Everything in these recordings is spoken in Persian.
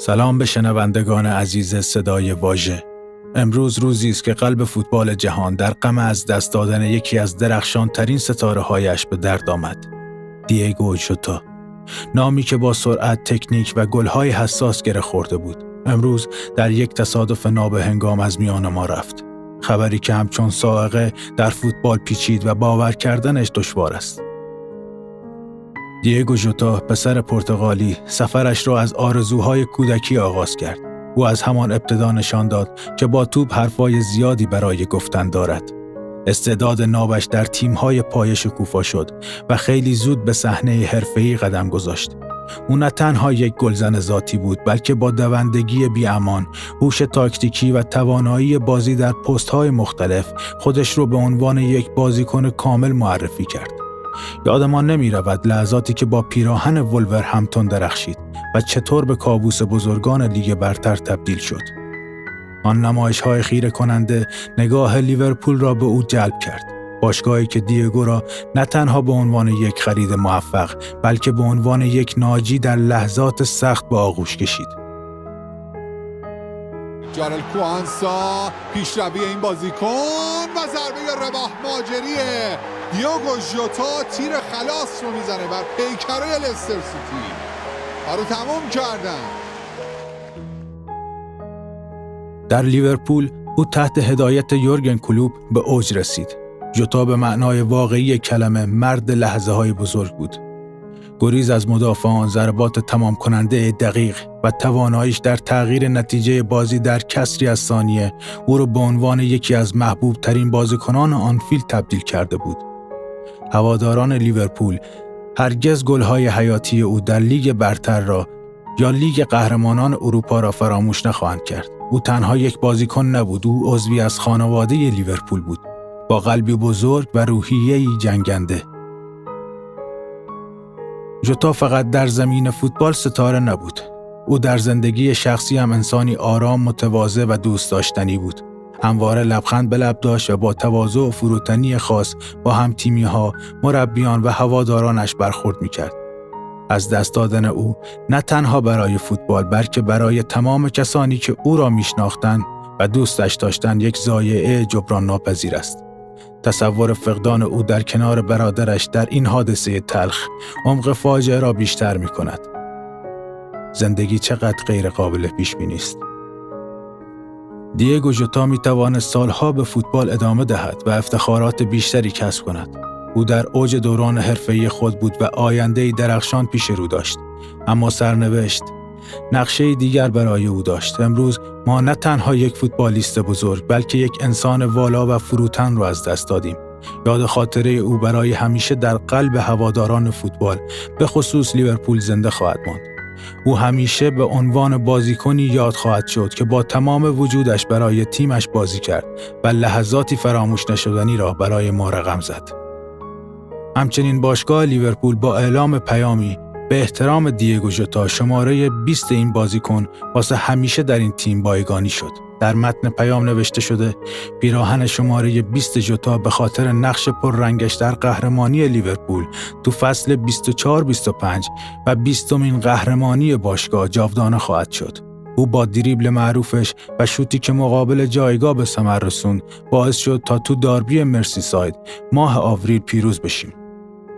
سلام به شنوندگان عزیز صدای واژه. امروز روزی است که قلب فوتبال جهان در غم از دست دادن یکی از درخشان‌ترین ستاره‌هایش به درد آمد. دیگو ژوتا، نامی که با سرعت، تکنیک و گل‌های حساس گره خورده بود، امروز در یک تصادف نابهنگام از میان ما رفت. خبری که همچون صاعقه در فوتبال پیچید و باور کردنش دشوار است. دیگو ژوتا، پسر پرتغالی، سفرش را از آرزوهای کودکی آغاز کرد. او از همان ابتدا نشان داد که با توپ حرفای زیادی برای گفتن دارد. استعداد نابش در تیم‌های پایه شکوفا شد و خیلی زود به صحنه حرفه‌ای قدم گذاشت. او نه تنها یک گلزن ذاتی بود، بلکه با دوندگی بی‌امان، هوش تاکتیکی و توانایی بازی در پست‌های مختلف خودش رو به عنوان یک بازیکن کامل معرفی کرد. یادمان نمی رود لحظاتی که با پیراهن ولورهمپتون درخشید و چطور به کابوس بزرگان لیگ برتر تبدیل شد. آن نمایش‌های خیره کننده نگاه لیورپول را به او جلب کرد. باشگاهی که دیگو را نه تنها به عنوان یک خرید موفق، بلکه به عنوان یک ناجی در لحظات سخت به آغوش کشید. جارل کوانسا، پیشروی این بازیکن و ضربه رباح ماجریه. دیگو ژوتا تیر خلاص رو میزنه بر پیکرهای لستر سیتی. رو تمام کردن. در لیورپول او تحت هدایت یورگن کلوپ به اوج رسید. ژوتا به معنای واقعی کلمه مرد لحظه‌های بزرگ بود. گریز از مدافعان، ضربات تمام کننده دقیق و تواناییش در تغییر نتیجه بازی در کسری از ثانیه او را به عنوان یکی از محبوب ترین بازیکنان آنفیلد تبدیل کرده بود. هواداران لیورپول هرگز گل‌های حیاتی او در لیگ برتر را یا لیگ قهرمانان اروپا را فراموش نخواهند کرد. او تنها یک بازیکن نبود، او عضوی از خانواده لیورپول بود، با قلبی بزرگ و روحیه‌ای جنگنده. ژوتا فقط در زمین فوتبال ستاره نبود. او در زندگی شخصی هم انسانی آرام، متواضع و دوست داشتنی بود. همواره لبخند به لب داشت و با تواضع و فروتنی خاص با هم‌تیمی‌ها، مربیان و هوادارانش برخورد می‌کرد. از دست دادن او نه تنها برای فوتبال، بلکه برای تمام کسانی که او را می‌شناختند و دوستش داشتند یک ضایعه جبران ناپذیر است. تصور فقدان او در کنار برادرش در این حادثه تلخ عمق فاجعه را بیشتر می‌کند. زندگی چقدر غیر قابل پیش‌بینی است. دیگو ژوتا می‌توانست سالها به فوتبال ادامه دهد و افتخارات بیشتری کسب کند. او در اوج دوران حرفه‌ای خود بود و آینده‌ای درخشان پیش رو داشت. اما سرنوشت نقشه دیگر برای او داشت. امروز ما نه تنها یک فوتبالیست بزرگ، بلکه یک انسان والا و فروتن را از دست دادیم. یاد خاطره او برای همیشه در قلب هواداران فوتبال، به خصوص لیورپول، زنده خواهد ماند. او همیشه به عنوان بازیکنی یاد خواهد شد که با تمام وجودش برای تیمش بازی کرد و لحظاتی فراموش نشدنی را برای ما رقم زد. همچنین باشگاه لیورپول با اعلام پیامی به احترام دیگو ژوتا شماره 20 این بازیکن واسه همیشه در این تیم بایگانی شد. در متن پیام نوشته شده: پیراهن شماره 20 ژوتا به خاطر نقش پررنگش در قهرمانی لیورپول تو فصل 24-25 و 20مین قهرمانی باشگاه جاودانه خواهد شد. او با دریبل معروفش و شوتی که مقابل جایگاه به ثمر رسوند باعث شد تا تو داربی مرسیساید ماه آوریل پیروز بشیم.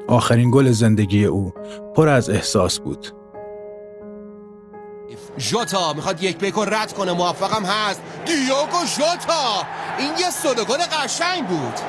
آخرین گل زندگی او پر از احساس بود. ژوتا میخواد یک پیکو رد کنه، موفقم هست. دیگو ژوتا، این یه صد گل قشنگ بود.